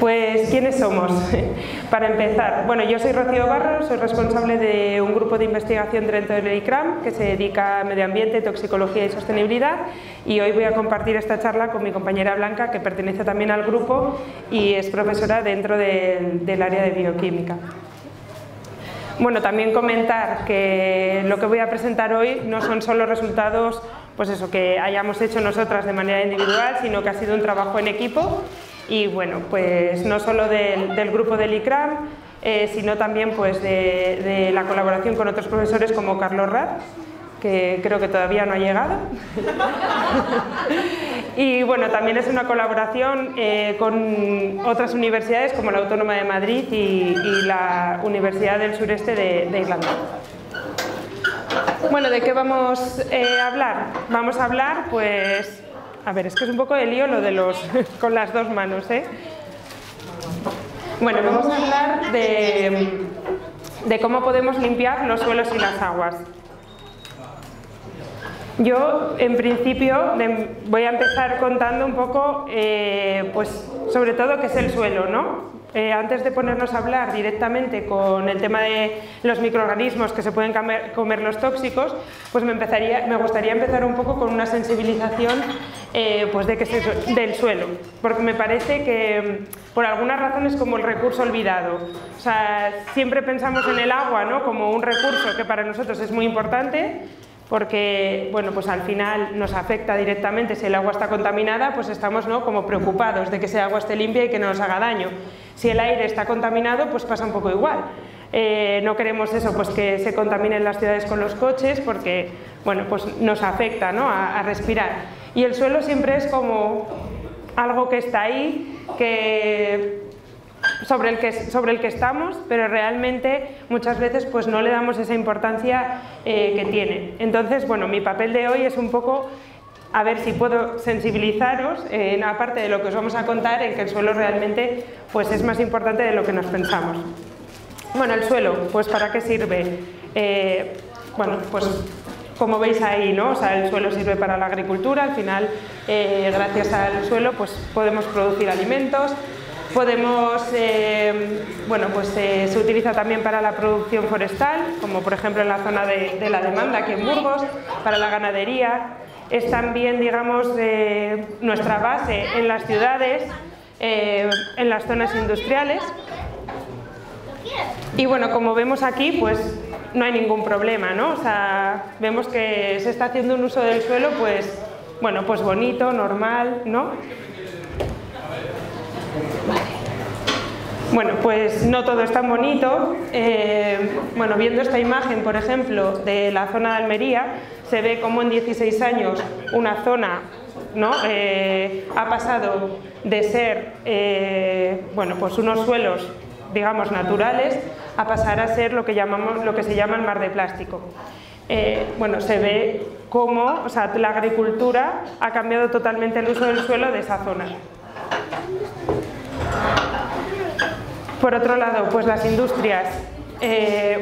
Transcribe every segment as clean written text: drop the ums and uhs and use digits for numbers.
Pues, ¿quiénes somos? Para empezar, bueno, yo soy Rocío Barros, soy responsable de un grupo de investigación dentro del ICRAM que se dedica a medio ambiente, toxicología y sostenibilidad, y hoy voy a compartir esta charla con mi compañera Blanca, que pertenece también al grupo y es profesora dentro del área de bioquímica. Bueno, también comentar que lo que voy a presentar hoy no son solo resultados, pues eso, que hayamos hecho nosotras de manera individual, sino que ha sido un trabajo en equipo. Y bueno, pues no solo del grupo del ICRAM, sino también pues de la colaboración con otros profesores como Carlos Raz, que creo que todavía no ha llegado. Y bueno, también es una colaboración con otras universidades como la Autónoma de Madrid y la Universidad del Sureste de Irlanda. Bueno, ¿de qué vamos a hablar? Vamos a hablar, pues... A ver, es que es un poco de lío lo de los con las dos manos, ¿eh? Bueno, vamos a hablar de cómo podemos limpiar los suelos y las aguas. Yo, en principio, voy a empezar contando un poco, pues, sobre todo qué es el suelo, ¿no? Antes de ponernos a hablar directamente con el tema de los microorganismos que se pueden comer los tóxicos, pues me gustaría empezar un poco con una sensibilización pues del suelo, porque me parece que por algunas razones es como el recurso olvidado. O sea, siempre pensamos en el agua, ¿no?, como un recurso que para nosotros es muy importante, porque bueno, pues al final nos afecta directamente. Si el agua está contaminada, pues estamos, ¿no?, como preocupados de que ese agua esté limpia y que no nos haga daño. Si el aire está contaminado, pues pasa un poco igual. No queremos eso, pues que se contaminen las ciudades con los coches, porque bueno, pues nos afecta, ¿no?, a respirar. Y el suelo siempre es como algo que está ahí, sobre el que estamos, pero realmente muchas veces pues no le damos esa importancia que tiene. Entonces, bueno, mi papel de hoy es un poco a ver si puedo sensibilizaros, aparte de lo que os vamos a contar, en que el suelo realmente pues es más importante de lo que nos pensamos. Bueno, el suelo, pues ¿para qué sirve? Bueno, pues como veis ahí, ¿no? O sea, el suelo sirve para la agricultura. Al final, gracias al suelo, pues podemos producir alimentos. Podemos, bueno, pues se utiliza también para la producción forestal, como por ejemplo en la zona de la demanda aquí en Burgos, para la ganadería. Es también, digamos, nuestra base en las ciudades, en las zonas industriales. Y bueno, como vemos aquí, pues no hay ningún problema, ¿no? O sea, vemos que se está haciendo un uso del suelo, pues, bueno, pues bonito, normal, ¿no? Bueno, pues no todo es tan bonito. Bueno, viendo esta imagen, por ejemplo, de la zona de Almería, se ve cómo en 16 años una zona, ¿no?, ha pasado de ser, bueno, pues unos suelos, digamos, naturales, a pasar a ser lo que se llama el mar de plástico. Bueno, se ve cómo, o sea, la agricultura ha cambiado totalmente el uso del suelo de esa zona. Por otro lado, pues las industrias,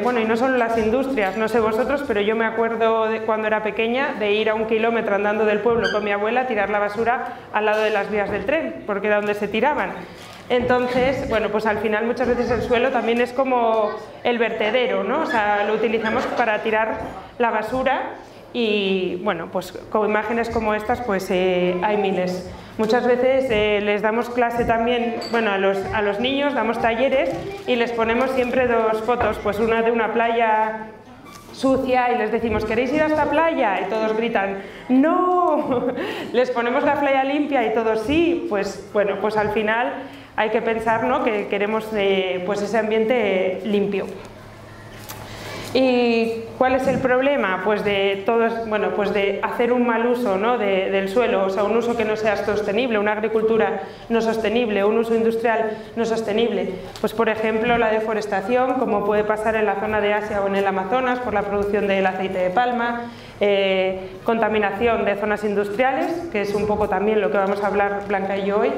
bueno, y no solo las industrias, no sé vosotros, pero yo me acuerdo de cuando era pequeña de ir a 1 kilómetro andando del pueblo con mi abuela a tirar la basura al lado de las vías del tren, porque era donde se tiraban. Entonces, bueno, pues al final muchas veces el suelo también es como el vertedero, ¿no? O sea, lo utilizamos para tirar la basura y, bueno, pues con imágenes como estas, pues hay miles. Muchas veces les damos clase también, bueno, a los niños damos talleres y les ponemos siempre dos fotos, pues una de una playa sucia y les decimos, ¿queréis ir a esta playa? Y todos gritan, ¡no! Les ponemos la playa limpia y todos sí. Pues bueno, pues al final hay que pensar, ¿no?, que queremos pues ese ambiente limpio. ¿Y cuál es el problema? Pues bueno, pues de hacer un mal uso, ¿no?, del suelo, o sea, un uso que no sea sostenible, una agricultura no sostenible, un uso industrial no sostenible. Pues por ejemplo la deforestación, como puede pasar en la zona de Asia o en el Amazonas por la producción del aceite de palma, contaminación de zonas industriales, que es un poco también lo que vamos a hablar Blanca y yo hoy.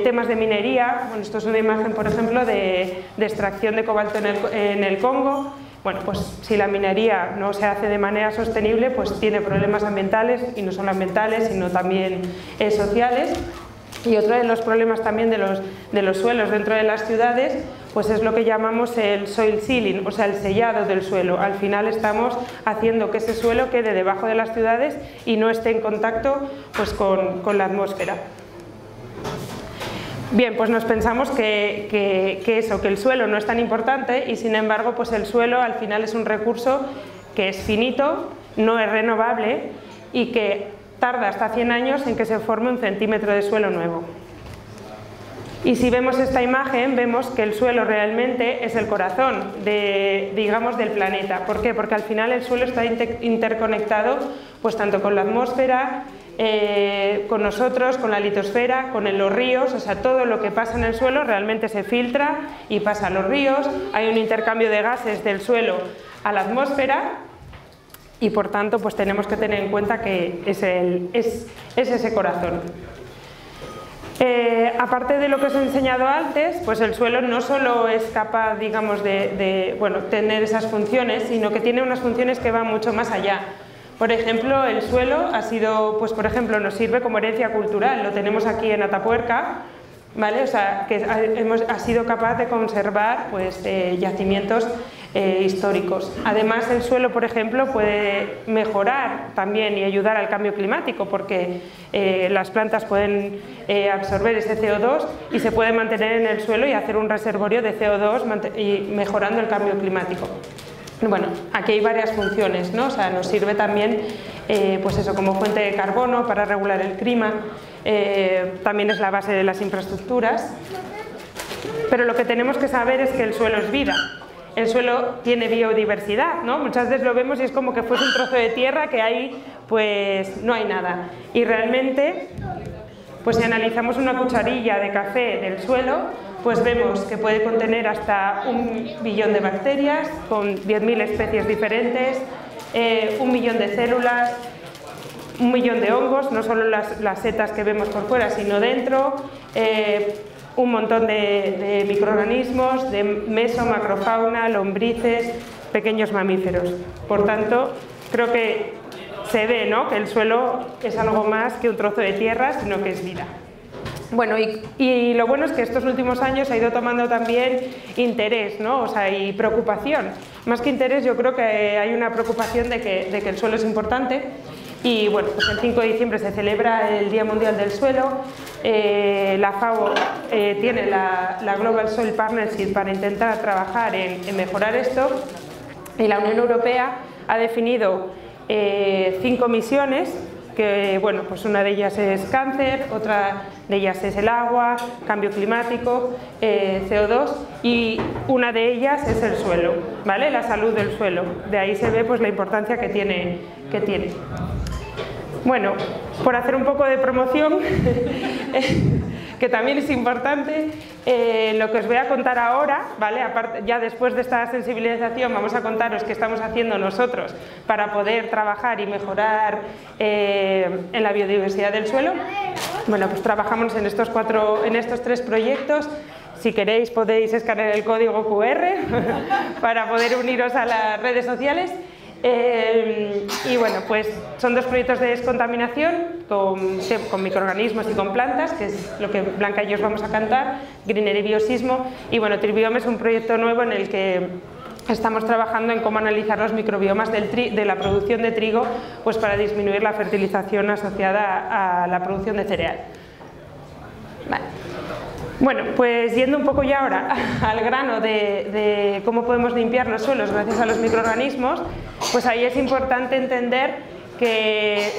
Temas de minería, bueno, esto es una imagen por ejemplo de extracción de cobalto en el Congo. Bueno, pues si la minería no se hace de manera sostenible, pues tiene problemas ambientales, y no solo ambientales, sino también sociales. Y otro de los problemas también de los suelos dentro de las ciudades, pues es lo que llamamos el soil sealing, o sea, el sellado del suelo. Al final estamos haciendo que ese suelo quede debajo de las ciudades y no esté en contacto pues, con la atmósfera. Bien, pues nos pensamos que el suelo no es tan importante y sin embargo pues el suelo al final es un recurso que es finito, no es renovable y que tarda hasta 100 años en que se forme un centímetro de suelo nuevo. Y si vemos esta imagen, vemos que el suelo realmente es el corazón digamos, del planeta. ¿Por qué? Porque al final el suelo está interconectado pues, tanto con la atmósfera, con nosotros, con la litosfera, con los ríos, o sea, todo lo que pasa en el suelo realmente se filtra y pasa a los ríos. Hay un intercambio de gases del suelo a la atmósfera y por tanto pues tenemos que tener en cuenta que es ese corazón. Aparte de lo que os he enseñado antes, pues el suelo no solo es capaz, digamos, de tener esas funciones, sino que tiene unas funciones que van mucho más allá. Por ejemplo, el suelo ha sido, pues por ejemplo, nos sirve como herencia cultural, lo tenemos aquí en Atapuerca, ¿vale? O sea, que ha sido capaz de conservar pues, yacimientos históricos. Además, el suelo, por ejemplo, puede mejorar también y ayudar al cambio climático porque las plantas pueden absorber ese CO2 y se puede mantener en el suelo y hacer un reservorio de CO2 y mejorando el cambio climático. Bueno, aquí hay varias funciones, ¿no? O sea, nos sirve también pues eso, como fuente de carbono para regular el clima, también es la base de las infraestructuras, pero lo que tenemos que saber es que el suelo es vida. El suelo tiene biodiversidad, ¿no? Muchas veces lo vemos y es como que fuese un trozo de tierra que ahí pues no hay nada. Y realmente, pues si analizamos una cucharilla de café del suelo, pues vemos que puede contener hasta 1 billón de bacterias con 10.000 especies diferentes, 1 millón de células, 1 millón de hongos, no solo las setas que vemos por fuera, sino dentro, un montón de microorganismos, de meso, macrofauna, lombrices, pequeños mamíferos. Por tanto, creo que se ve, ¿no?, que el suelo es algo más que un trozo de tierra, sino que es vida. Bueno, y lo bueno es que estos últimos años ha ido tomando también interés, ¿no? O sea, y preocupación. Más que interés, yo creo que hay una preocupación de que el suelo es importante. Y bueno, pues el 5 de diciembre se celebra el Día Mundial del Suelo. La FAO tiene la Global Soil Partnership para intentar trabajar en mejorar esto. Y la Unión Europea ha definido 5 misiones, que bueno, pues una de ellas es cáncer, otra de ellas es el agua, cambio climático, CO2 y una de ellas es el suelo, ¿vale? La salud del suelo. De ahí se ve pues la importancia que tiene. Bueno, por hacer un poco de promoción, que también es importante, lo que os voy a contar ahora, ¿vale? Aparte, ya después de esta sensibilización vamos a contaros qué estamos haciendo nosotros para poder trabajar y mejorar en la biodiversidad del suelo. Bueno, pues trabajamos en estos 3 proyectos. Si queréis podéis escanear el código QR para poder uniros a las redes sociales. Y bueno, pues son 2 proyectos de descontaminación con microorganismos y con plantas, que es lo que Blanca y yo os vamos a cantar, Greener y Biosismo. Y bueno, Tribiome es un proyecto nuevo en el que estamos trabajando en cómo analizar los microbiomas de la producción de trigo, pues para disminuir la fertilización asociada a la producción de cereal. Vale. Bueno, pues yendo un poco ya ahora al grano de cómo podemos limpiar los suelos gracias a los microorganismos, pues ahí es importante entender que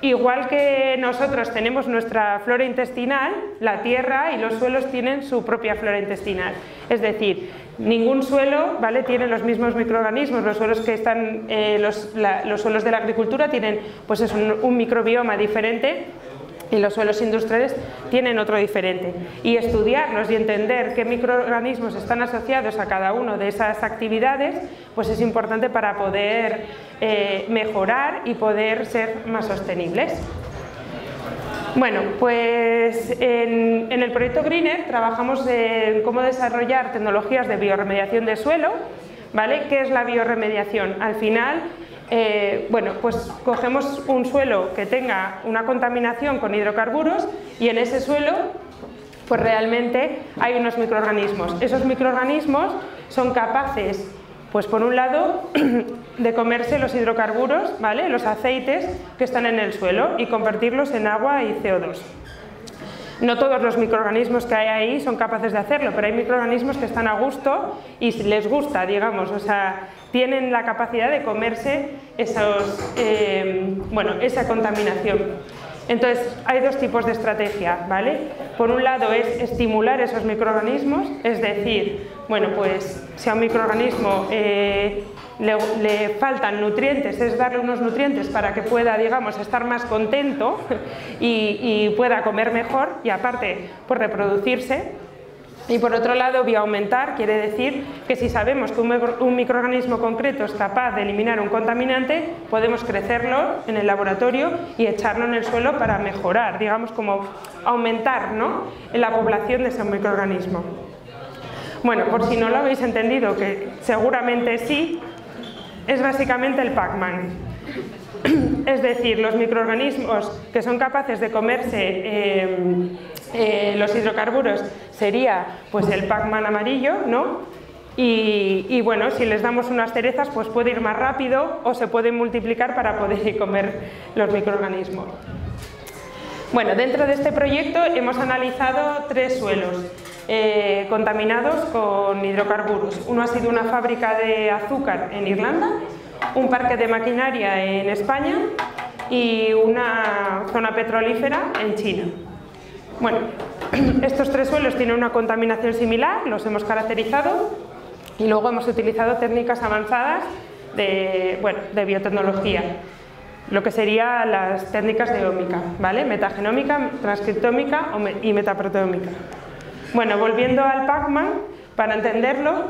igual que nosotros tenemos nuestra flora intestinal, la tierra y los suelos tienen su propia flora intestinal. Es decir, ningún suelo, ¿vale?, tiene los mismos microorganismos. Los suelos que están, los suelos de la agricultura tienen pues es un microbioma diferente. Y los suelos industriales tienen otro diferente. Y estudiarlos y entender qué microorganismos están asociados a cada una de esas actividades, pues es importante para poder mejorar y poder ser más sostenibles. Bueno, pues en el proyecto Greener trabajamos en cómo desarrollar tecnologías de bioremediación de suelo, ¿vale? ¿Qué es la bioremediación? Al final bueno, pues cogemos un suelo que tenga una contaminación con hidrocarburos y en ese suelo pues realmente hay unos microorganismos. Esos microorganismos son capaces, pues por un lado, de comerse los hidrocarburos, ¿vale?, los aceites que están en el suelo y convertirlos en agua y CO2. No todos los microorganismos que hay ahí son capaces de hacerlo, pero hay microorganismos que están a gusto y les gusta, digamos, o sea, tienen la capacidad de comerse esa contaminación. Entonces, hay dos tipos de estrategia, ¿vale? Por un lado es estimular esos microorganismos, es decir, bueno, pues si a un microorganismo le faltan nutrientes, es darle unos nutrientes para que pueda, digamos, estar más contento y pueda comer mejor y aparte, pues reproducirse. Y por otro lado, bioaumentar quiere decir que si sabemos que un microorganismo concreto es capaz de eliminar un contaminante, podemos crecerlo en el laboratorio y echarlo en el suelo para mejorar, digamos, como aumentar, ¿no?, la población de ese microorganismo. Bueno, por si no lo habéis entendido, que seguramente sí, es básicamente el Pac-Man. Es decir, los microorganismos que son capaces de comerse los hidrocarburos sería pues el Pac-Man amarillo, ¿no? Y bueno, si les damos unas cerezas pues puede ir más rápido o se pueden multiplicar para poder comer los microorganismos. Bueno, dentro de este proyecto hemos analizado 3 suelos contaminados con hidrocarburos. Uno ha sido una fábrica de azúcar en Irlanda, un parque de maquinaria en España y una zona petrolífera en China. Bueno, estos 3 suelos tienen una contaminación similar, los hemos caracterizado y luego hemos utilizado técnicas avanzadas de biotecnología, lo que serían las técnicas de ómica, ¿vale? Metagenómica, transcriptómica y metaproteómica. Bueno, volviendo al Pac-Man, para entenderlo,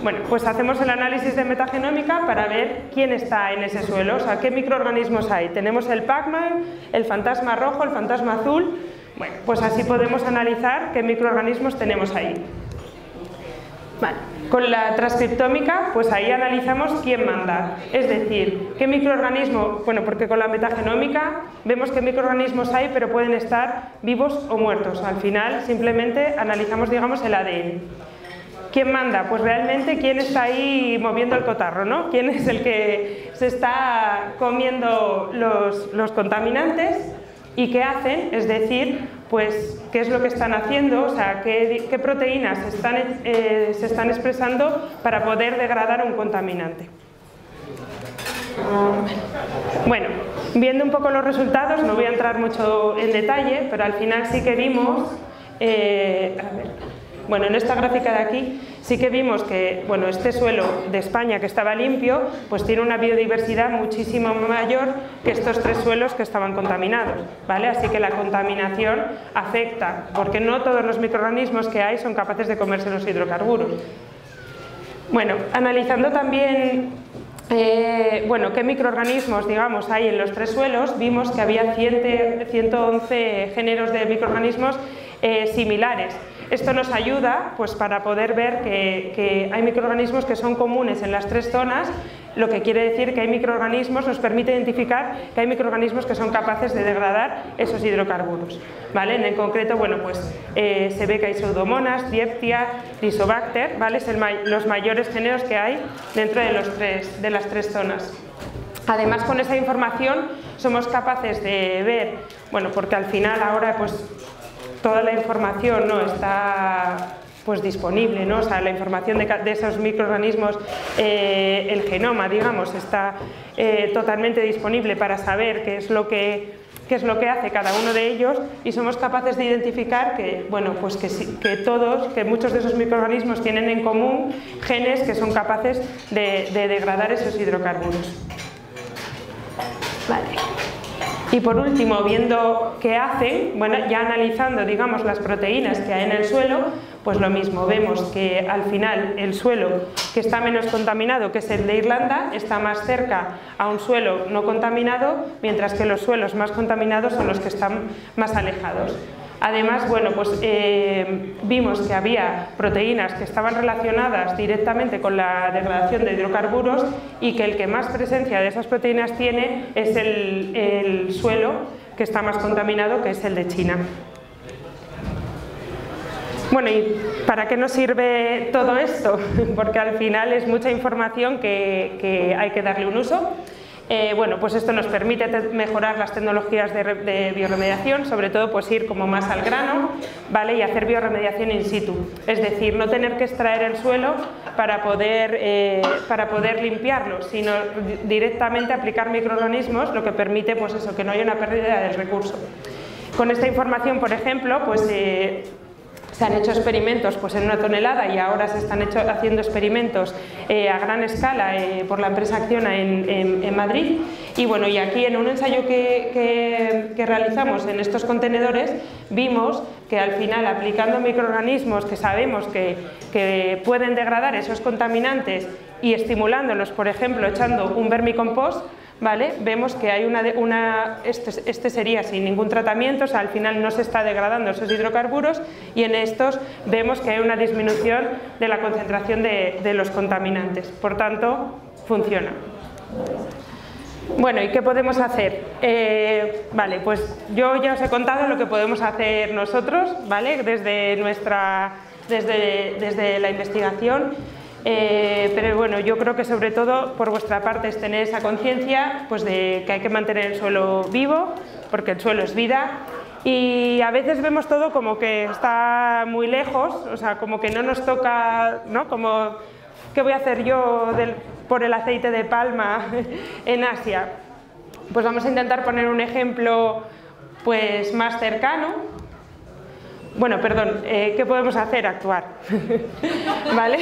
bueno, pues hacemos el análisis de metagenómica para ver quién está en ese suelo, o sea, qué microorganismos hay. Tenemos el Pac-Man, el fantasma rojo, el fantasma azul. Bueno, pues así podemos analizar qué microorganismos tenemos ahí. Vale. Con la transcriptómica, pues ahí analizamos quién manda, es decir, qué microorganismo, bueno, porque con la metagenómica vemos qué microorganismos hay, pero pueden estar vivos o muertos. Al final, simplemente analizamos, digamos, el ADN. ¿Quién manda? Pues realmente quién está ahí moviendo el cotarro, ¿no? ¿Quién es el que se está comiendo los contaminantes? ¿Y qué hacen? Es decir, pues qué es lo que están haciendo, o sea, qué proteínas se están expresando para poder degradar un contaminante. Bueno, viendo un poco los resultados, no voy a entrar mucho en detalle, pero al final sí que vimos, bueno, en esta gráfica de aquí sí que vimos que, bueno, este suelo de España que estaba limpio, pues tiene una biodiversidad muchísimo mayor que estos 3 suelos que estaban contaminados, ¿vale? Así que la contaminación afecta, porque no todos los microorganismos que hay son capaces de comerse los hidrocarburos. Bueno, analizando también qué microorganismos, digamos, hay en los 3 suelos, vimos que había 111 géneros de microorganismos similares. Esto nos ayuda pues, para poder ver que hay microorganismos que son comunes en las 3 zonas, lo que quiere decir que hay microorganismos, nos permite identificar que hay microorganismos que son capaces de degradar esos hidrocarburos, ¿vale? En concreto, bueno, pues se ve que hay Pseudomonas, Dieptia, Rizobacter, ¿vale? Son los mayores géneros que hay dentro de las 3 zonas. Además, con esa información somos capaces de ver, bueno, porque al final ahora pues toda la información no está pues disponible, ¿no? O sea, la información de esos microorganismos, el genoma, digamos, está totalmente disponible para saber qué es lo que hace cada uno de ellos y somos capaces de identificar que, bueno, pues que muchos de esos microorganismos tienen en común genes que son capaces de degradar esos hidrocarburos. Vale. Y por último, viendo qué hacen, bueno, ya analizando, digamos, las proteínas que hay en el suelo, pues lo mismo, vemos que al final el suelo que está menos contaminado, que es el de Irlanda, está más cerca a un suelo no contaminado, mientras que los suelos más contaminados son los que están más alejados. Además, bueno, pues vimos que había proteínas que estaban relacionadas directamente con la degradación de hidrocarburos y que el que más presencia de esas proteínas tiene es el suelo que está más contaminado, que es el de China. Bueno, ¿y para qué nos sirve todo esto? Porque al final es mucha información que hay que darle un uso. Bueno, pues esto nos permite mejorar las tecnologías de bioremediación, sobre todo pues ir como más al grano, ¿vale? Y hacer bioremediación in situ, es decir, no tener que extraer el suelo para poder limpiarlo, sino directamente aplicar microorganismos, lo que permite pues eso, que no haya una pérdida del recurso. Con esta información, por ejemplo, pues se han hecho experimentos pues, en 1 tonelada y ahora se están haciendo experimentos a gran escala por la empresa Acciona en Madrid. Y bueno, y aquí en un ensayo que realizamos en estos contenedores vimos que al final, aplicando microorganismos que sabemos que pueden degradar esos contaminantes y estimulándolos, por ejemplo, echando un vermicompost, ¿vale? Vemos que hay este sería sin ningún tratamiento, o sea, al final no se está degradando esos hidrocarburos, y en estos vemos que hay una disminución de la concentración de los contaminantes, por tanto, funciona. Bueno, ¿y qué podemos hacer? Vale, pues yo ya os he contado lo que podemos hacer nosotros, ¿vale? Desde la investigación. Pero bueno, yo creo que sobre todo por vuestra parte es tener esa conciencia pues de que hay que mantener el suelo vivo, porque el suelo es vida, y a veces vemos todo como que está muy lejos, o sea, como que no nos toca, ¿no? Como, ¿qué voy a hacer yo por el aceite de palma en Asia? Pues vamos a intentar poner un ejemplo pues más cercano. Bueno, perdón, ¿qué podemos hacer? Actuar, ¿vale?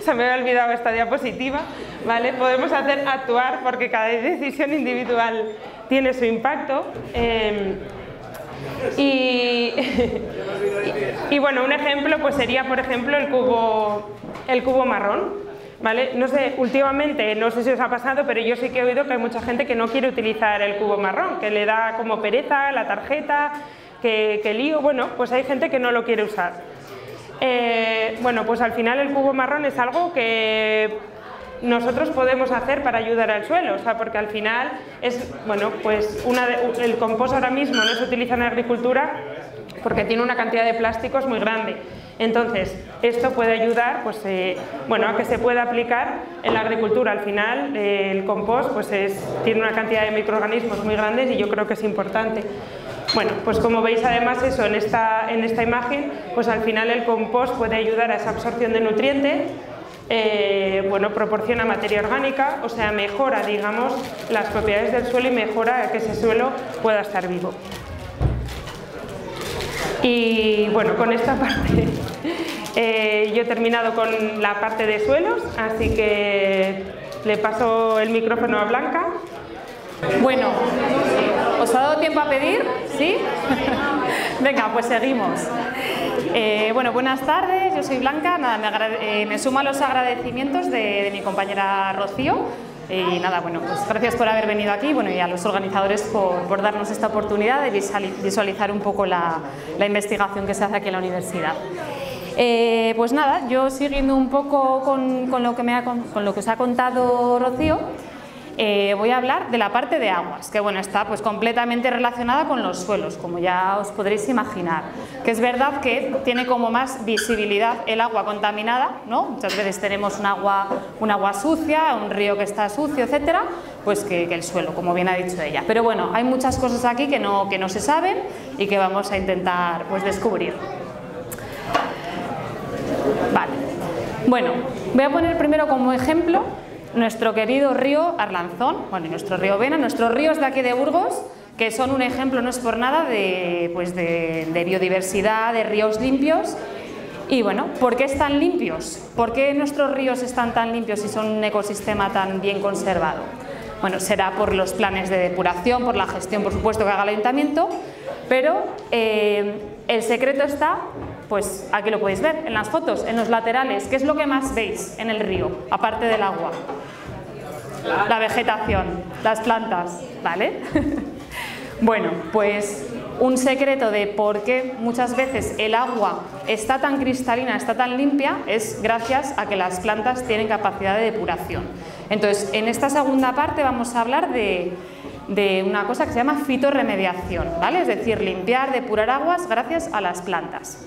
Se me había olvidado esta diapositiva, ¿vale? Podemos actuar porque cada decisión individual tiene su impacto. Y bueno, un ejemplo pues sería, por ejemplo, el cubo marrón, ¿vale? No sé, últimamente, no sé si os ha pasado, pero yo sí que he oído que hay mucha gente que no quiere utilizar el cubo marrón, que le da como pereza la tarjeta, que lío. Bueno, pues hay gente que no lo quiere usar. Bueno, pues al final el cubo marrón es algo que nosotros podemos hacer para ayudar al suelo, o sea, porque al final es, bueno, pues el compost ahora mismo no se utiliza en la agricultura porque tiene una cantidad de plásticos muy grande. Entonces, esto puede ayudar pues, bueno, a que se pueda aplicar en la agricultura. Al final, el compost pues tiene una cantidad de microorganismos muy grandes y yo creo que es importante. Bueno, pues como veis además eso en esta imagen, pues al final el compost puede ayudar a esa absorción de nutrientes, bueno, proporciona materia orgánica, o sea, mejora, digamos, las propiedades del suelo y mejora que ese suelo pueda estar vivo. Y bueno, con esta parte yo he terminado con la parte de suelos, así que le paso el micrófono a Blanca. Bueno, ¿os ha dado tiempo a pedir? ¿Sí? Venga, pues seguimos. Bueno, buenas tardes, yo soy Blanca. Nada, me sumo a los agradecimientos de mi compañera Rocío. Y nada, bueno, pues gracias por haber venido aquí, bueno, y a los organizadores por darnos esta oportunidad de visualizar un poco la investigación que se hace aquí en la universidad. Pues nada, yo siguiendo un poco con lo que os ha contado Rocío, voy a hablar de la parte de aguas, que bueno, está pues completamente relacionada con los suelos, como ya os podréis imaginar, que es verdad que tiene como más visibilidad el agua contaminada, ¿no? Muchas veces tenemos un agua sucia, un río que está sucio, etcétera, pues que el suelo, como bien ha dicho ella. Pero bueno, hay muchas cosas aquí que no se saben y que vamos a intentar pues descubrir. Vale. Bueno, voy a poner primero como ejemplo nuestro querido río Arlanzón, bueno, y nuestro río Vena, nuestros ríos de aquí de Burgos, que son un ejemplo, no es por nada, de biodiversidad, de ríos limpios. Y bueno, ¿por qué están limpios? ¿Por qué nuestros ríos están tan limpios y son un ecosistema tan bien conservado? Bueno, será por los planes de depuración, por la gestión, por supuesto, que haga el ayuntamiento, pero el secreto está, pues aquí lo podéis ver, en las fotos, en los laterales. ¿Qué es lo que más veis en el río, aparte del agua? La vegetación, las plantas, ¿vale? Bueno, pues un secreto de por qué muchas veces el agua está tan cristalina, está tan limpia, es gracias a que las plantas tienen capacidad de depuración. Entonces, en esta segunda parte vamos a hablar de una cosa que se llama fitorremediación, ¿vale? Es decir, limpiar, depurar aguas gracias a las plantas.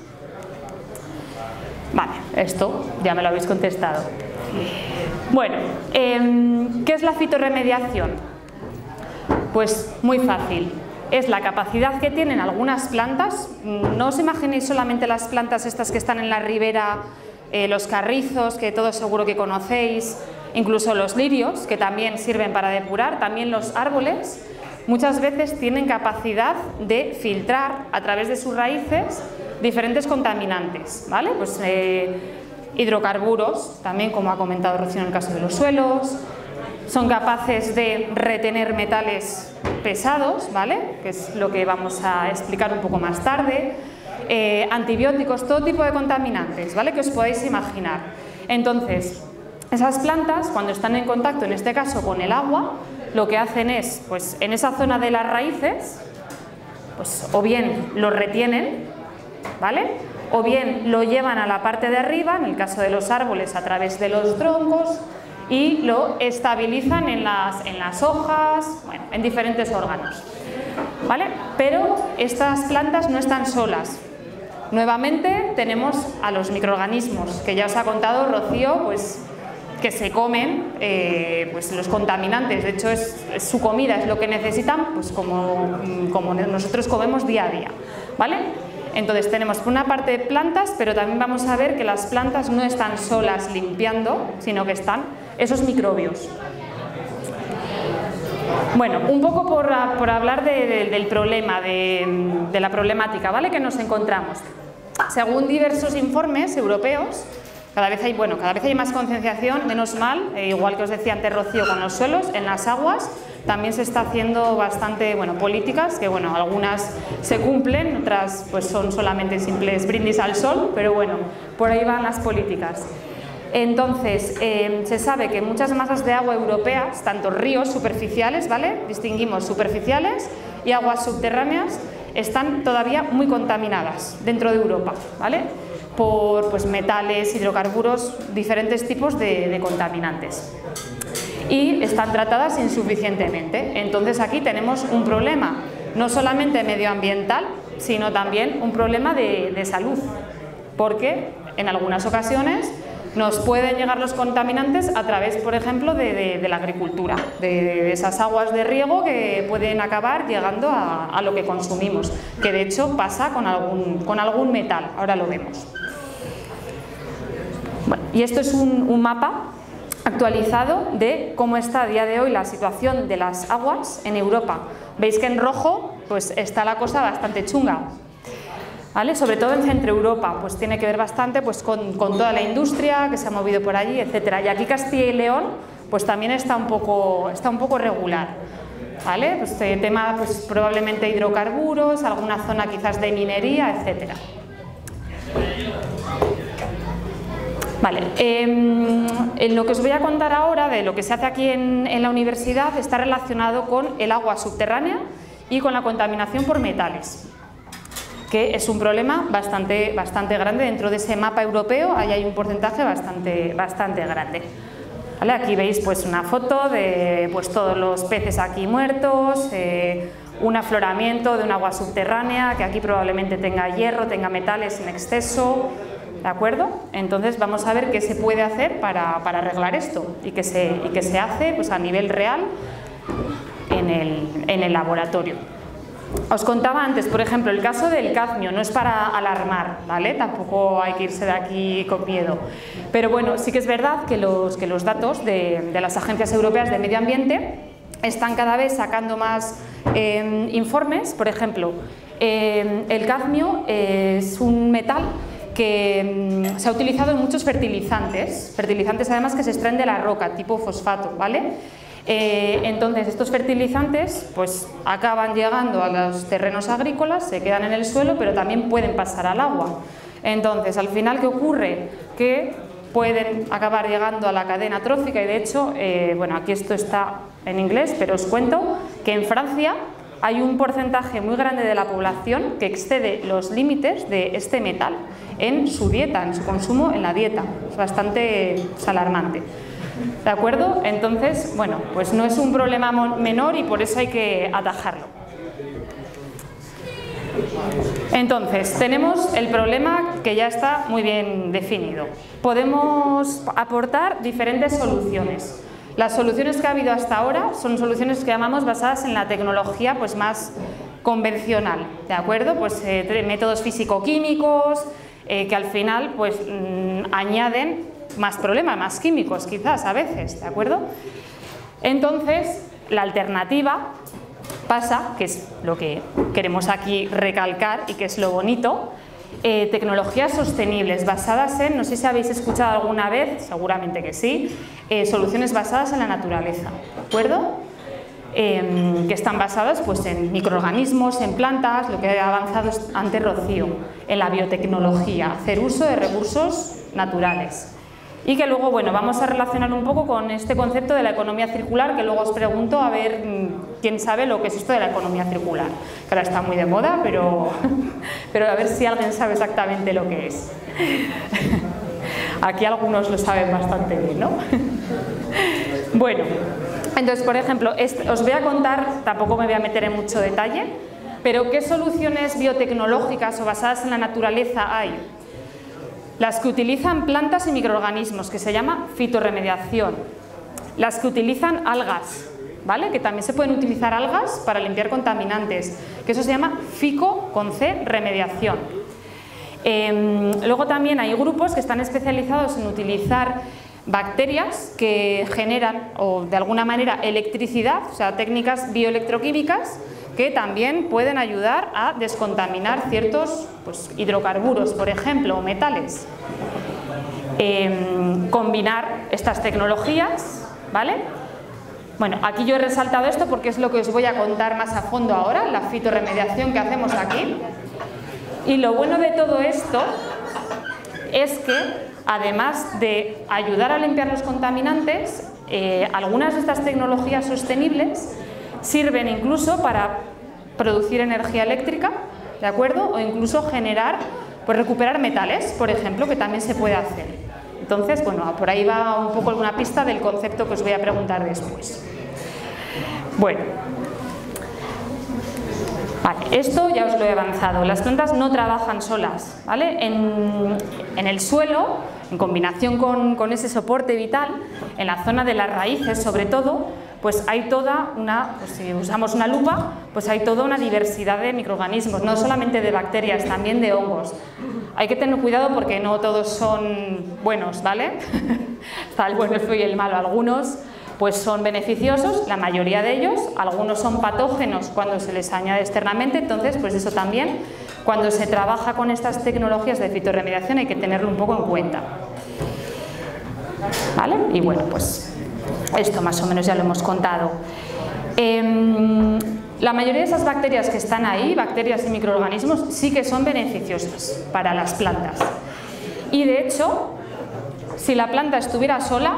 Vale, esto ya me lo habéis contestado. Bueno, ¿qué es la fitorremediación? Pues muy fácil. Es la capacidad que tienen algunas plantas. No os imaginéis solamente las plantas estas que están en la ribera, los carrizos, que todos seguro que conocéis, incluso los lirios, que también sirven para depurar, también los árboles, muchas veces tienen capacidad de filtrar a través de sus raíces diferentes contaminantes, ¿vale? Pues hidrocarburos, también como ha comentado Rocío en el caso de los suelos, son capaces de retener metales pesados, ¿vale? Que es lo que vamos a explicar un poco más tarde, antibióticos, todo tipo de contaminantes, ¿vale? Que os podéis imaginar. Entonces, esas plantas, cuando están en contacto, en este caso con el agua, lo que hacen es, pues en esa zona de las raíces, pues o bien lo retienen, ¿vale? O bien lo llevan a la parte de arriba, en el caso de los árboles a través de los troncos, y lo estabilizan en las hojas, bueno, en diferentes órganos, ¿vale? Pero estas plantas no están solas. Nuevamente tenemos a los microorganismos, que ya os ha contado Rocío, pues que se comen pues los contaminantes. De hecho es su comida, es lo que necesitan, pues como nosotros comemos día a día, ¿vale? Entonces tenemos por una parte plantas, pero también vamos a ver que las plantas no están solas limpiando, sino que están esos microbios. Bueno, un poco por hablar del problema, de la problemática, ¿vale? Que nos encontramos. Según diversos informes europeos, cada vez hay más concienciación, menos mal, igual que os decía antes Rocío con los suelos, en las aguas también se está haciendo bastante, políticas, que algunas se cumplen, otras pues son solamente simples brindis al sol, pero bueno, por ahí van las políticas. Entonces, se sabe que muchas masas de agua europeas, tanto ríos superficiales, ¿vale? Distinguimos superficiales y aguas subterráneas, están todavía muy contaminadas dentro de Europa, ¿vale? Por pues, metales, hidrocarburos, diferentes tipos de contaminantes. Y están tratadas insuficientemente. Entonces aquí tenemos un problema, no solamente medioambiental, sino también un problema de salud, porque en algunas ocasiones nos pueden llegar los contaminantes a través, por ejemplo, de la agricultura, de esas aguas de riego que pueden acabar llegando a lo que consumimos, que de hecho pasa con algún metal, ahora lo vemos. Bueno, y esto es un mapa actualizado de cómo está a día de hoy la situación de las aguas en Europa. Veis que en rojo pues está la cosa bastante chunga, ¿vale? Sobre todo en Centro Europa, pues tiene que ver bastante pues, con toda la industria que se ha movido por allí, etcétera. Y aquí Castilla y León pues también está un poco regular, ¿vale? Pues tema pues, probablemente hidrocarburos, alguna zona quizás de minería, etcétera. Vale, en lo que os voy a contar ahora de lo que se hace aquí en la universidad está relacionado con el agua subterránea y con la contaminación por metales, que es un problema bastante grande dentro de ese mapa europeo. Ahí hay un porcentaje bastante grande. ¿Vale? Aquí veis pues una foto de pues todos los peces aquí muertos, un afloramiento de un agua subterránea que aquí probablemente tenga hierro, tenga metales en exceso, ¿de acuerdo? Entonces vamos a ver qué se puede hacer para arreglar esto y que se hace pues, a nivel real en el laboratorio. Os contaba antes, por ejemplo, el caso del cadmio, no es para alarmar, ¿vale? Tampoco hay que irse de aquí con miedo. Pero bueno, sí que es verdad que los datos de las agencias europeas de medio ambiente están cada vez sacando más informes. Por ejemplo, el cadmio es un metal que se ha utilizado en muchos fertilizantes además que se extraen de la roca, tipo fosfato, ¿vale? Entonces estos fertilizantes pues acaban llegando a los terrenos agrícolas, se quedan en el suelo, pero también pueden pasar al agua. Entonces al final, ¿qué ocurre? Que pueden acabar llegando a la cadena trófica y de hecho, bueno, aquí esto está en inglés, pero os cuento que en Francia hay un porcentaje muy grande de la población que excede los límites de este metal en su dieta, en su consumo en la dieta. Es bastante alarmante. ¿De acuerdo? Entonces, bueno, pues no es un problema menor y por eso hay que atajarlo. Entonces, tenemos el problema que ya está muy bien definido. Podemos aportar diferentes soluciones. Las soluciones que ha habido hasta ahora son soluciones que llamamos basadas en la tecnología pues más convencional, ¿de acuerdo? Pues métodos físico-químicos que al final pues añaden más problemas, más químicos quizás a veces, ¿de acuerdo? Entonces, la alternativa pasa, que es lo que queremos aquí recalcar y que es lo bonito, tecnologías sostenibles basadas en, no sé si habéis escuchado alguna vez, seguramente que sí, soluciones basadas en la naturaleza, ¿de acuerdo? Que están basadas pues, en microorganismos, en plantas, lo que ha avanzado antes Rocío, en la biotecnología, hacer uso de recursos naturales. Y que luego, bueno, vamos a relacionar un poco con este concepto de la economía circular, que luego os pregunto a ver quién sabe lo que es esto de la economía circular, que ahora está muy de moda, pero a ver si alguien sabe exactamente lo que es. Aquí algunos lo saben bastante bien, ¿no? Bueno, entonces, por ejemplo, os voy a contar, tampoco me voy a meter en mucho detalle, pero ¿qué soluciones biotecnológicas o basadas en la naturaleza hay? Las que utilizan plantas y microorganismos, que se llama fitorremediación. Las que utilizan algas, ¿vale? Que también se pueden utilizar algas para limpiar contaminantes, que eso se llama fico con C, remediación. Luego también hay grupos que están especializados en utilizar bacterias que generan, o de alguna manera, electricidad, o sea, técnicas bioelectroquímicas, que también pueden ayudar a descontaminar ciertos pues, hidrocarburos, por ejemplo, o metales. Combinar estas tecnologías, ¿vale? Bueno, aquí yo he resaltado esto porque es lo que os voy a contar más a fondo ahora, la fitorremediación que hacemos aquí. Y lo bueno de todo esto es que, además de ayudar a limpiar los contaminantes, algunas de estas tecnologías sostenibles sirven incluso para producir energía eléctrica, ¿de acuerdo? O incluso generar, pues recuperar metales, por ejemplo, que también se puede hacer. Entonces, bueno, por ahí va un poco alguna pista del concepto que os voy a preguntar después. Bueno, vale, esto ya os lo he avanzado. Las plantas no trabajan solas, ¿vale? En el suelo, en combinación con ese soporte vital, en la zona de las raíces sobre todo, pues hay toda una, pues si usamos una lupa, pues hay toda una diversidad de microorganismos, no solamente de bacterias, también de hongos. Hay que tener cuidado porque no todos son buenos, ¿vale? Está el bueno, el feo y el malo. Algunos pues son beneficiosos, la mayoría de ellos, algunos son patógenos cuando se les añade externamente, entonces pues eso también, cuando se trabaja con estas tecnologías de fitorremediación hay que tenerlo un poco en cuenta. ¿Vale? Y bueno, pues esto más o menos ya lo hemos contado. La mayoría de esas bacterias que están ahí, bacterias y microorganismos, sí que son beneficiosas para las plantas. Y de hecho, si la planta estuviera sola,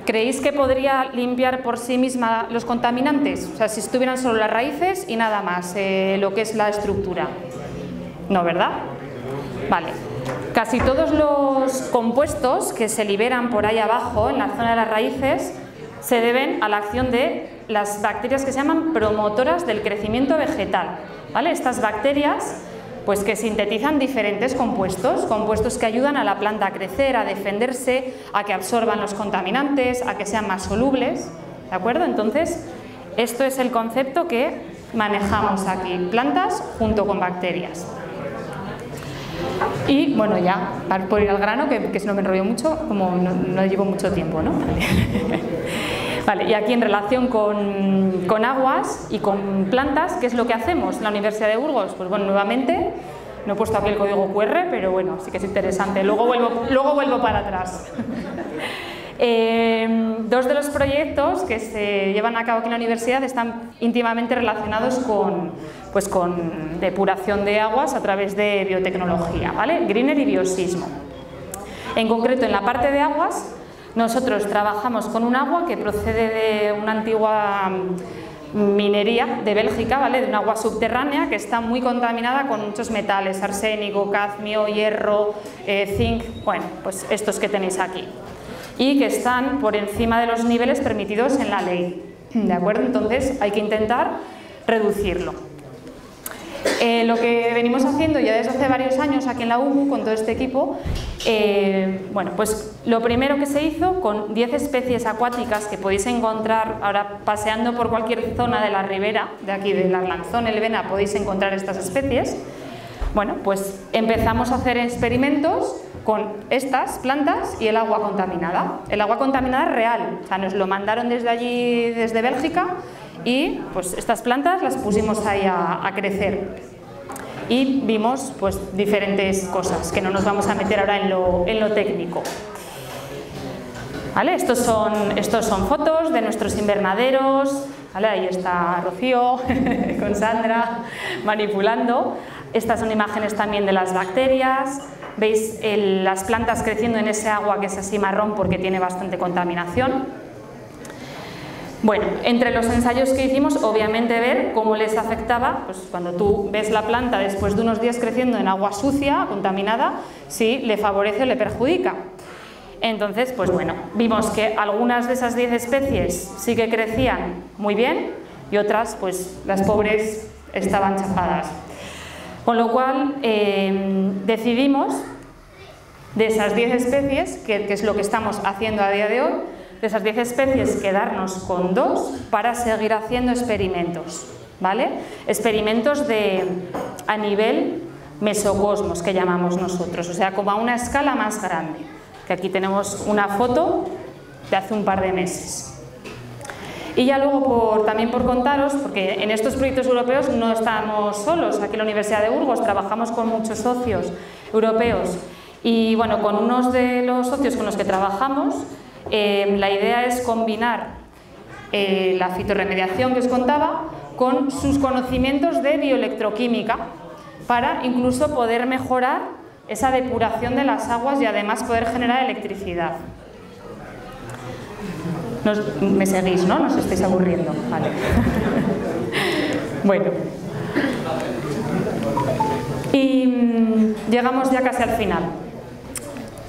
¿creéis que podría limpiar por sí misma los contaminantes? O sea, si estuvieran solo las raíces y nada más, lo que es la estructura. No, ¿verdad? Vale. Casi todos los compuestos que se liberan por ahí abajo, en la zona de las raíces, se deben a la acción de las bacterias que se llaman promotoras del crecimiento vegetal, ¿vale? Estas bacterias pues que sintetizan diferentes compuestos que ayudan a la planta a crecer, a defenderse, a que absorban los contaminantes, a que sean más solubles, ¿de acuerdo? Entonces, esto es el concepto que manejamos aquí, plantas junto con bacterias. Y bueno, ya, por ir al grano, que si no me enrollo mucho, como no llevo mucho tiempo, ¿no? Vale. Vale, y aquí en relación con aguas y con plantas, ¿qué es lo que hacemos en la Universidad de Burgos? Pues bueno, nuevamente, no he puesto aquí el código QR, pero bueno, sí que es interesante. Luego vuelvo para atrás. Dos de los proyectos que se llevan a cabo aquí en la universidad están íntimamente relacionados con depuración de aguas a través de biotecnología, ¿vale? Greener y biosismo. En concreto, en la parte de aguas, nosotros trabajamos con un agua que procede de una antigua minería de Bélgica, ¿vale? De un agua subterránea que está muy contaminada con muchos metales, arsénico, cadmio, hierro, zinc, bueno, pues estos que tenéis aquí, y que están por encima de los niveles permitidos en la ley, ¿de acuerdo? Entonces hay que intentar reducirlo. Lo que venimos haciendo ya desde hace varios años aquí en la UBU con todo este equipo, bueno, pues lo primero que se hizo con 10 especies acuáticas que podéis encontrar ahora paseando por cualquier zona de la ribera, de aquí del Arlanzón, Elvena, podéis encontrar estas especies. Bueno, pues empezamos a hacer experimentos con estas plantas y el agua contaminada. El agua contaminada es real, o sea, nos lo mandaron desde allí, desde Bélgica, y pues estas plantas las pusimos ahí a crecer y vimos pues diferentes cosas que no nos vamos a meter ahora en lo técnico. ¿Vale? Estos son fotos de nuestros invernaderos, ¿vale? Ahí está Rocío con Sandra manipulando. Estas son imágenes también de las bacterias. Veis las plantas creciendo en ese agua que es así marrón porque tiene bastante contaminación. Bueno, entre los ensayos que hicimos, obviamente ver cómo les afectaba, pues cuando tú ves la planta después de unos días creciendo en agua sucia, contaminada, si le favorece o le perjudica. Entonces, pues bueno, vimos que algunas de esas 10 especies sí que crecían muy bien y otras, pues las pobres estaban chafadas. Con lo cual, decidimos de esas 10 especies, que es lo que estamos haciendo a día de hoy, de esas 10 especies quedarnos con 2 para seguir haciendo experimentos, ¿vale? Experimentos a nivel mesocosmos, que llamamos nosotros, o sea, como a una escala más grande, que aquí tenemos una foto de hace un par de meses. Y ya luego también por contaros, porque en estos proyectos europeos no estamos solos, aquí en la Universidad de Burgos trabajamos con muchos socios europeos y bueno, con unos de los socios con los que trabajamos, la idea es combinar la fitorremediación que os contaba con sus conocimientos de bioelectroquímica para incluso poder mejorar esa depuración de las aguas y además poder generar electricidad. Me seguís, ¿no? No os estáis aburriendo. Vale. Bueno. Y llegamos ya casi al final.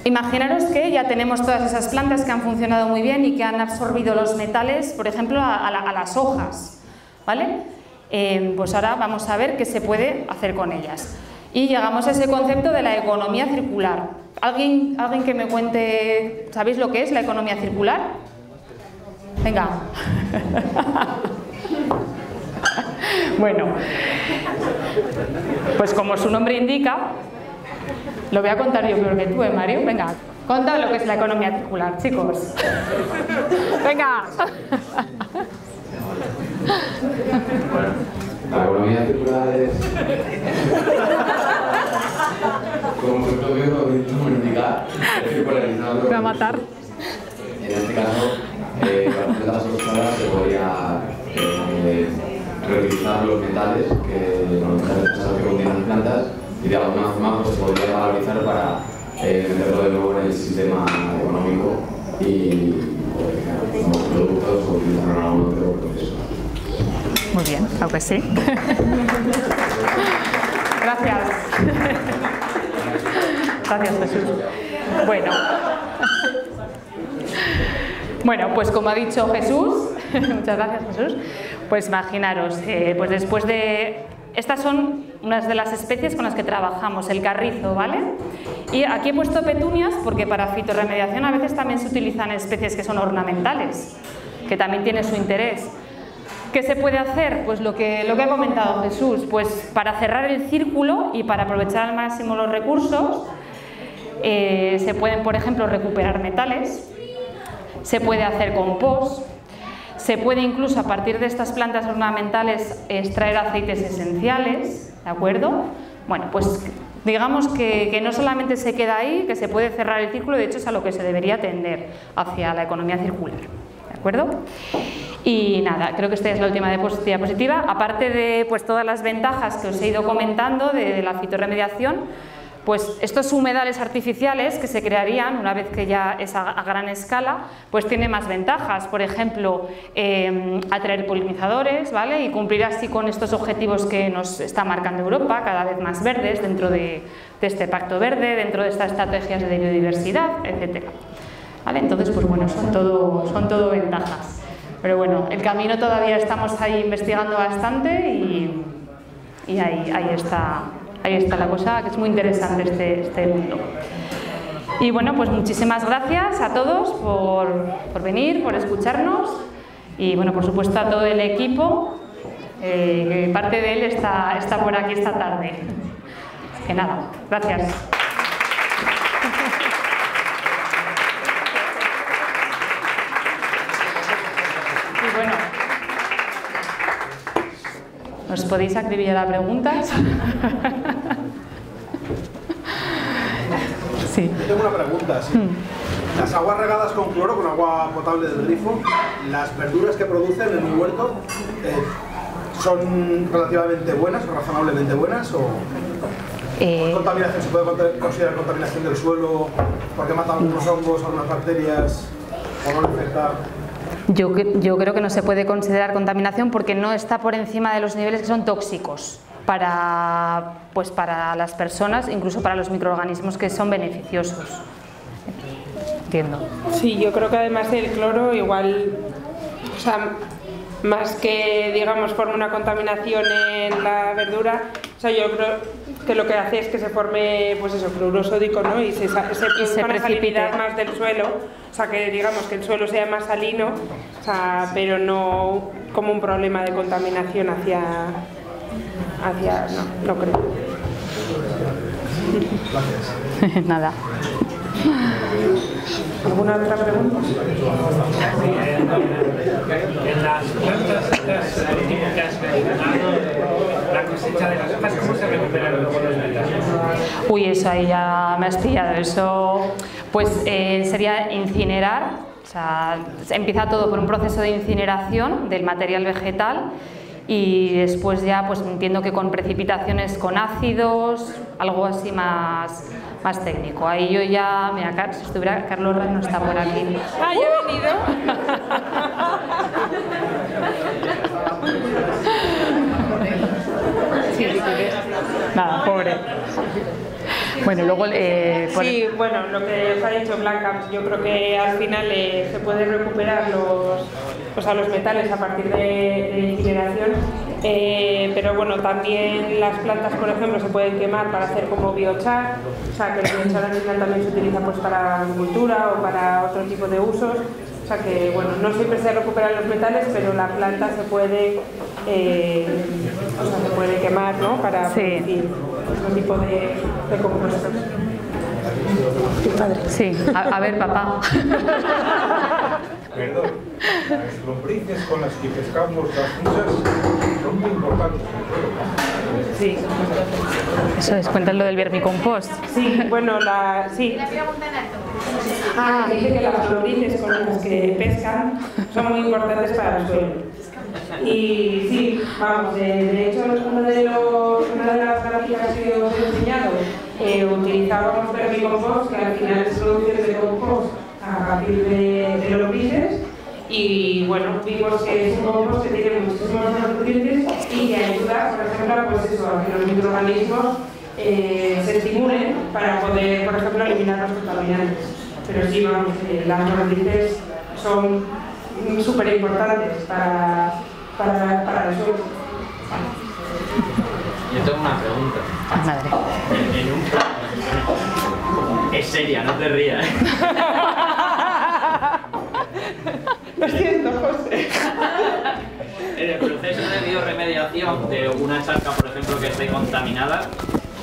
Imaginaros que ya tenemos todas esas plantas que han funcionado muy bien y que han absorbido los metales, por ejemplo, a las hojas, ¿vale? Pues ahora vamos a ver qué se puede hacer con ellas. Y llegamos a ese concepto de la economía circular. ¿Alguien que me cuente, ¿sabéis lo que es la economía circular? Venga. Bueno, pues como su nombre indica, lo voy a contar yo peor que tú, Mario. Venga, contad lo que es la economía circular, chicos. Venga. Bueno, la economía circular es, como su propio nombre indica, es circularizando. Voy a matar. En este caso, para las cosas se podría reutilizar los metales que contienen las plantas y de alguna forma pues, se podría valorizar para meterlo de nuevo en el sistema económico y como productos o utilizarlo en algún otro proceso. Muy bien, claro que sí. Gracias. Gracias, Jesús. Bueno, pues como ha dicho Jesús, muchas gracias, Jesús, pues imaginaros, pues después de... Estas son unas de las especies con las que trabajamos, el carrizo, ¿vale? Y aquí he puesto petunias porque para fitorremediación a veces también se utilizan especies que son ornamentales, que también tiene su interés. ¿Qué se puede hacer? Pues lo que ha comentado Jesús, pues para cerrar el círculo y para aprovechar al máximo los recursos, se pueden, por ejemplo, recuperar metales, se puede hacer compost, se puede incluso a partir de estas plantas ornamentales extraer aceites esenciales, ¿de acuerdo? Bueno, pues digamos que no solamente se queda ahí, que se puede cerrar el círculo, de hecho es a lo que se debería tender hacia la economía circular, ¿de acuerdo? Y nada, creo que esta es la última diapositiva. Aparte de pues, todas las ventajas que os he ido comentando de la fitorremediación, pues estos humedales artificiales que se crearían una vez que ya es a gran escala, pues tiene más ventajas. Por ejemplo, atraer polinizadores, ¿vale? Y cumplir así con estos objetivos que nos está marcando Europa, cada vez más verdes dentro de este Pacto Verde, dentro de estas estrategias de biodiversidad, etc. ¿Vale? Entonces, pues bueno, son todo ventajas. Pero bueno, el camino todavía estamos ahí investigando bastante y ahí está la cosa, que es muy interesante este mundo. Y bueno, pues muchísimas gracias a todos por venir, por escucharnos y bueno, por supuesto a todo el equipo, que parte de él está por aquí esta tarde. Así que nada, gracias. Y bueno, ¿os podéis acribillar a preguntas? Sí. Yo tengo una pregunta. ¿Sí? Las aguas regadas con cloro, con agua potable del grifo, las verduras que producen en mi huerto, ¿son relativamente buenas o razonablemente buenas? ¿O contaminación? ¿Se puede considerar contaminación del suelo porque matan algunos hongos, algunas bacterias o no le afecta? Yo creo que no se puede considerar contaminación porque no está por encima de los niveles que son tóxicos para las personas, incluso para los microorganismos que son beneficiosos. Entiendo. Sí, yo creo que además el cloro igual, o sea, más que digamos forme una contaminación en la verdura, o sea, yo creo que lo que hace es que se forme, pues eso, cloruro sódico, ¿no? Y se produzca una salinidad más del suelo, o sea, que digamos que el suelo sea más salino, o sea, pero no como un problema de contaminación hacia no creo. Gracias. Nada. ¿Alguna otra pregunta? En las plantas que has mencionado, la cosecha de las hojas, ¿cómo se recuperan luego los metales? Uy, eso ahí ya me has pillado. Eso pues sería incinerar, o sea, empieza todo por un proceso de incineración del material vegetal y después ya pues entiendo que con precipitaciones con ácidos, algo así más técnico. Ahí yo ya, mira, si estuviera Carlos Raz no está por aquí. Ah, ya he venido. Sí, nada, pobre. Bueno, luego... sí, bueno, lo que os ha dicho Blanca, yo creo que al final se puede recuperar los metales a partir de incineración, pero bueno, también las plantas, por ejemplo, se pueden quemar para hacer como biochar, o sea, que el biochar al final también se utiliza pues para agricultura o para otro tipo de usos. O sea que, bueno, no siempre se recuperan los metales, pero la planta se puede quemar, ¿no? Para producir otro tipo de compuestos. Sí, a ver, papá. Perdón, las lombrices con las que pescamos las musas son muy importantes. Sí. Eso es, cuéntalo lo del vermicompost. Sí, bueno, sí. Dice que las lombrices con las que pescan son muy importantes para el suelo. Y sí, vamos, de hecho, una de las gráficas que os he enseñado, utilizábamos vermicompost, que al final es producción de compost a partir de lombrices. Y bueno, vimos que es un compost que tiene muchísimos nutrientes y que ayuda, por ejemplo, pues eso, a que los microorganismos se estimulen para poder, por ejemplo, eliminar los contaminantes. Pero sí, vamos, las lombrices son súper importantes para el suelo. Yo tengo una pregunta. Madre. En un plan... Es seria, no te rías. Lo siento, José. En el proceso de bioremediación de una charca, por ejemplo, que esté contaminada,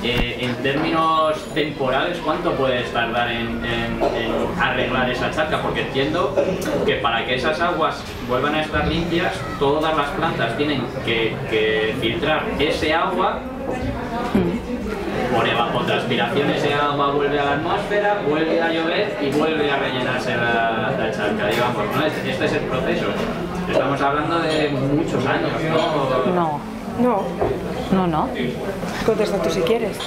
en términos temporales, ¿cuánto puedes tardar en arreglar esa charca? Porque entiendo que para que esas aguas vuelvan a estar limpias, todas las plantas tienen que filtrar ese agua. Por evapotranspiración ese agua vuelve a la atmósfera, vuelve a llover y vuelve a rellenarse la charca, digamos, ¿no? Este es el proceso. Estamos hablando de muchos años, ¿no? No. No. No. Contesta tú si quieres.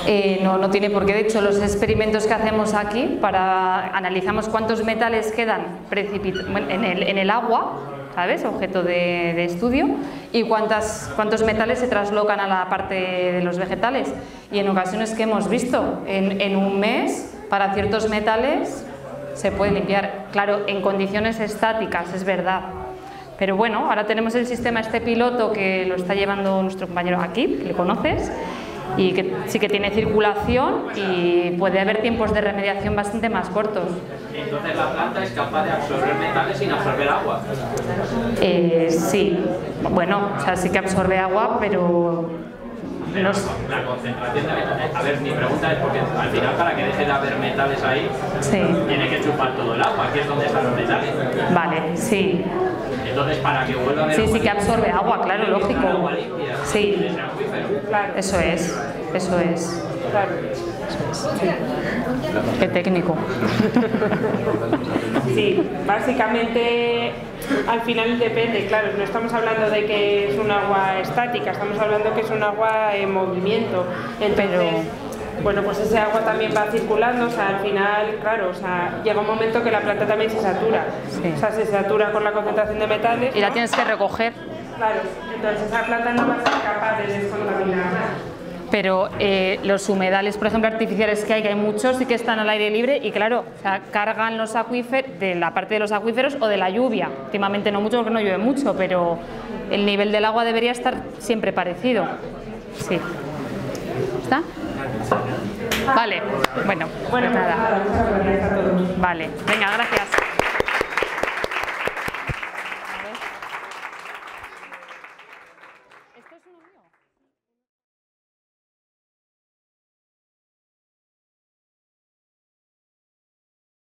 No tiene por qué. De hecho, los experimentos que hacemos aquí, analizamos cuántos metales quedan en el agua, ¿sabes? Objeto de estudio, y cuántos metales se traslocan a la parte de los vegetales. Y en ocasiones que hemos visto, en un mes, para ciertos metales se puede limpiar. Claro, en condiciones estáticas, es verdad. Pero bueno, ahora tenemos el sistema piloto que lo está llevando nuestro compañero aquí, que le conoces, y que sí que tiene circulación y puede haber tiempos de remediación bastante más cortos. Entonces la planta es capaz de absorber metales sin absorber agua. Sí, bueno, o sea, sí que absorbe agua, pero la concentración de metales. A ver, mi pregunta es porque al final para que deje de haber metales ahí, tiene que chupar todo el agua, aquí es donde están los metales. Vale, sí. Entonces para que vuelva a haber sí que absorbe agua, claro, lógico. Agua limpia, sí, claro. Eso es. Claro. Sí. Qué técnico. Sí, básicamente al final depende, claro, no estamos hablando de que es un agua estática, estamos hablando que es un agua en movimiento. Entonces, bueno, pues ese agua también va circulando, o sea, al final, claro, o sea, llega un momento que la planta también se satura. O sea, se satura con la concentración de metales. Y la tienes que recoger. Claro, entonces esa planta no va a ser capaz de descontaminar. Pero los humedales, por ejemplo, artificiales que hay muchos, sí que están al aire libre y claro, o sea, cargan los acuíferos, de la parte de los acuíferos o de la lluvia. Últimamente no mucho porque no llueve mucho, pero el nivel del agua debería estar siempre parecido. Sí. ¿Está? Vale, bueno, pues nada. Muchas gracias a todos. Vale, venga, gracias.